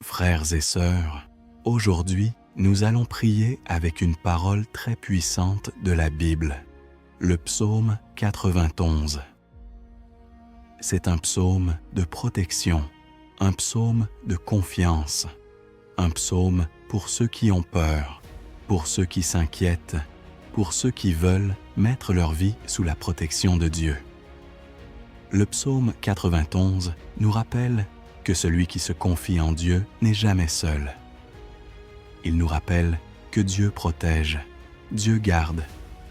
Frères et sœurs, aujourd'hui, nous allons prier avec une parole très puissante de la Bible, le psaume 91. C'est un psaume de protection, un psaume de confiance, un psaume pour ceux qui ont peur, pour ceux qui s'inquiètent, pour ceux qui veulent mettre leur vie sous la protection de Dieu. Le psaume 91 nous rappelle que celui qui se confie en Dieu n'est jamais seul. Il nous rappelle que Dieu protège, Dieu garde,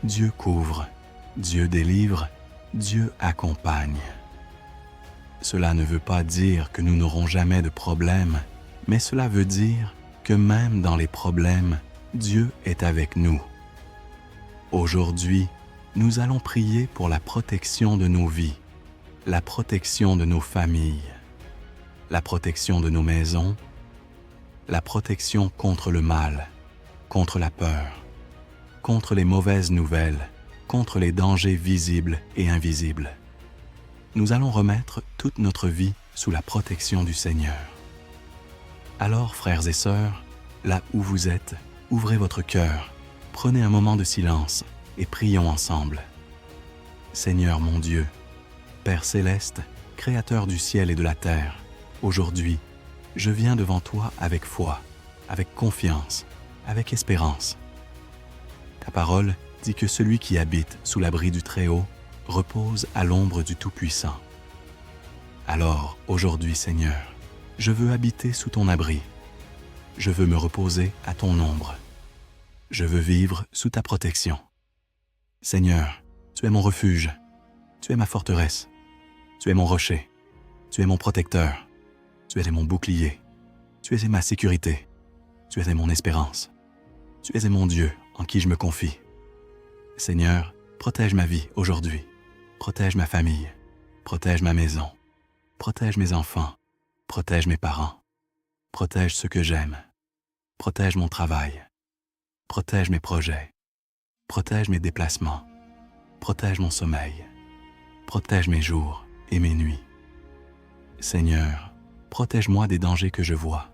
Dieu couvre, Dieu délivre, Dieu accompagne. Cela ne veut pas dire que nous n'aurons jamais de problèmes, mais cela veut dire que même dans les problèmes, Dieu est avec nous. Aujourd'hui, nous allons prier pour la protection de nos vies, la protection de nos familles, la protection de nos maisons, la protection contre le mal, contre la peur, contre les mauvaises nouvelles, contre les dangers visibles et invisibles. Nous allons remettre toute notre vie sous la protection du Seigneur. Alors, frères et sœurs, là où vous êtes, ouvrez votre cœur, prenez un moment de silence et prions ensemble. Seigneur mon Dieu, Père céleste, Créateur du ciel et de la terre, aujourd'hui, je viens devant toi avec foi, avec confiance, avec espérance. Ta parole dit que celui qui habite sous l'abri du Très-Haut repose à l'ombre du Tout-Puissant. Alors, aujourd'hui, Seigneur, je veux habiter sous ton abri. Je veux me reposer à ton ombre. Je veux vivre sous ta protection. Seigneur, tu es mon refuge, tu es ma forteresse, tu es mon rocher, tu es mon protecteur, tu es mon bouclier, tu es ma sécurité, tu es mon espérance, tu es mon Dieu en qui je me confie. Seigneur, protège ma vie aujourd'hui, protège ma famille, protège ma maison, protège mes enfants, protège mes parents, protège ceux que j'aime, protège mon travail, protège mes projets, protège mes déplacements, protège mon sommeil, protège mes jours et mes nuits. Seigneur, protège-moi des dangers que je vois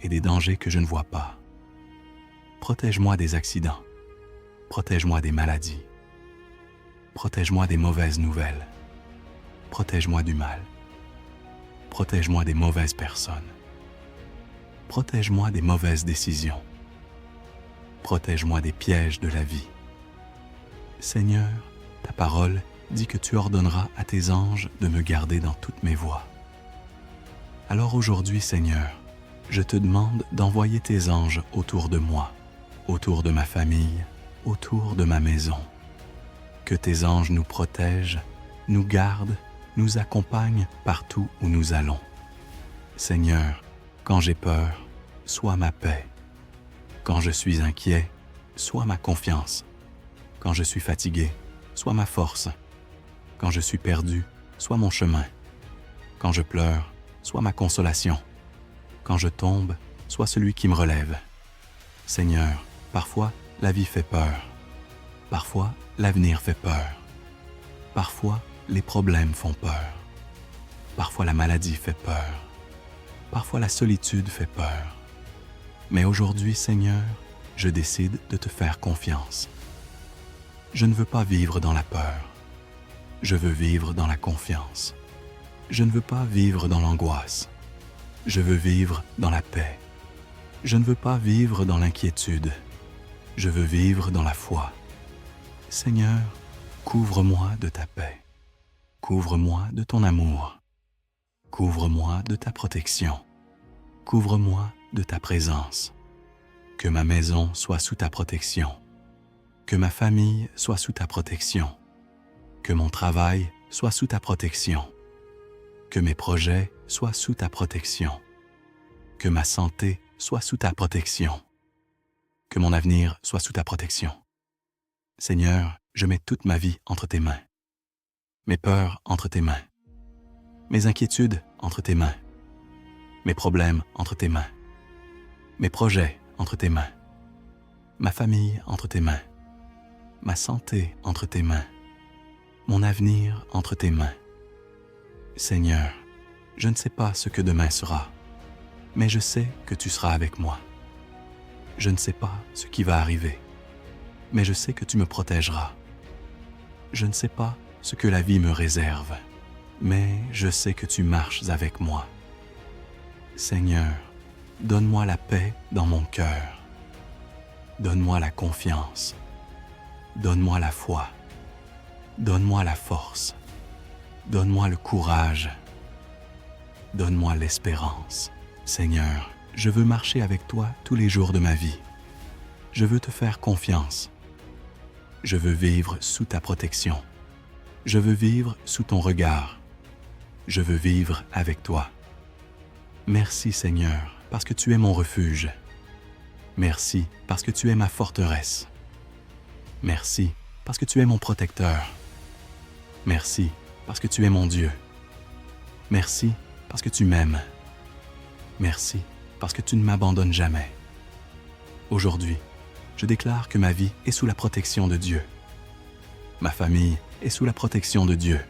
et des dangers que je ne vois pas. Protège-moi des accidents, protège-moi des maladies, protège-moi des mauvaises nouvelles, protège-moi du mal, protège-moi des mauvaises personnes, protège-moi des mauvaises décisions, protège-moi des pièges de la vie. Seigneur, ta parole dit que tu ordonneras à tes anges de me garder dans toutes mes voies. Alors aujourd'hui, Seigneur, je te demande d'envoyer tes anges autour de moi, autour de ma famille, autour de ma maison. Que tes anges nous protègent, nous gardent, nous accompagnent partout où nous allons. Seigneur, quand j'ai peur, sois ma paix. Quand je suis inquiet, sois ma confiance. Quand je suis fatigué, sois ma force. Quand je suis perdu, sois mon chemin. Quand je pleure, sois ma consolation. Quand je tombe, sois celui qui me relève. Seigneur, parfois, la vie fait peur. Parfois, l'avenir fait peur. Parfois, les problèmes font peur. Parfois, la maladie fait peur. Parfois, la solitude fait peur. Mais aujourd'hui, Seigneur, je décide de te faire confiance. Je ne veux pas vivre dans la peur. Je veux vivre dans la confiance. Je ne veux pas vivre dans l'angoisse. Je veux vivre dans la paix. Je ne veux pas vivre dans l'inquiétude. Je veux vivre dans la foi. Seigneur, couvre-moi de ta paix. Couvre-moi de ton amour. Couvre-moi de ta protection. Couvre-moi de ta présence. Que ma maison soit sous ta protection. Que ma famille soit sous ta protection. Que mon travail soit sous ta protection. Que mes projets soient sous ta protection. Que ma santé soit sous ta protection. Que mon avenir soit sous ta protection. Seigneur, je mets toute ma vie entre tes mains. Mes peurs entre tes mains. Mes inquiétudes entre tes mains. Mes problèmes entre tes mains. Mes projets entre tes mains. Ma famille entre tes mains. Ma santé entre tes mains. Mon avenir entre tes mains. Seigneur, je ne sais pas ce que demain sera, mais je sais que tu seras avec moi. Je ne sais pas ce qui va arriver, mais je sais que tu me protégeras. Je ne sais pas ce que la vie me réserve, mais je sais que tu marches avec moi. Seigneur, donne-moi la paix dans mon cœur. Donne-moi la confiance. Donne-moi la foi. Donne-moi la force. Donne-moi le courage. Donne-moi l'espérance. Seigneur, je veux marcher avec toi tous les jours de ma vie. Je veux te faire confiance. Je veux vivre sous ta protection. Je veux vivre sous ton regard. Je veux vivre avec toi. Merci Seigneur, parce que tu es mon refuge. Merci parce que tu es ma forteresse. Merci parce que tu es mon protecteur. Merci parce que tu es mon Dieu. Merci parce que tu m'aimes. Merci parce que tu ne m'abandonnes jamais. Aujourd'hui, je déclare que ma vie est sous la protection de Dieu. Ma famille est sous la protection de Dieu.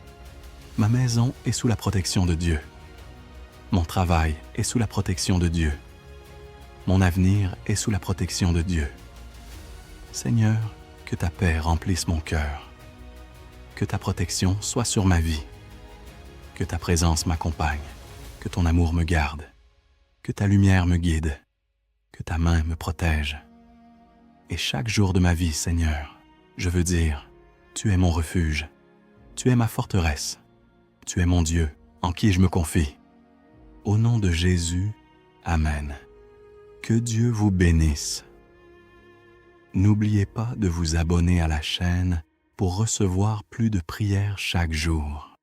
Ma maison est sous la protection de Dieu. Mon travail est sous la protection de Dieu. Mon avenir est sous la protection de Dieu. Seigneur, que ta paix remplisse mon cœur. Que ta protection soit sur ma vie. Que ta présence m'accompagne. Que ton amour me garde. Que ta lumière me guide. Que ta main me protège. Et chaque jour de ma vie, Seigneur, je veux dire, tu es mon refuge. Tu es ma forteresse. Tu es mon Dieu, en qui je me confie. Au nom de Jésus, Amen. Que Dieu vous bénisse. N'oubliez pas de vous abonner à la chaîne pour recevoir plus de prières chaque jour.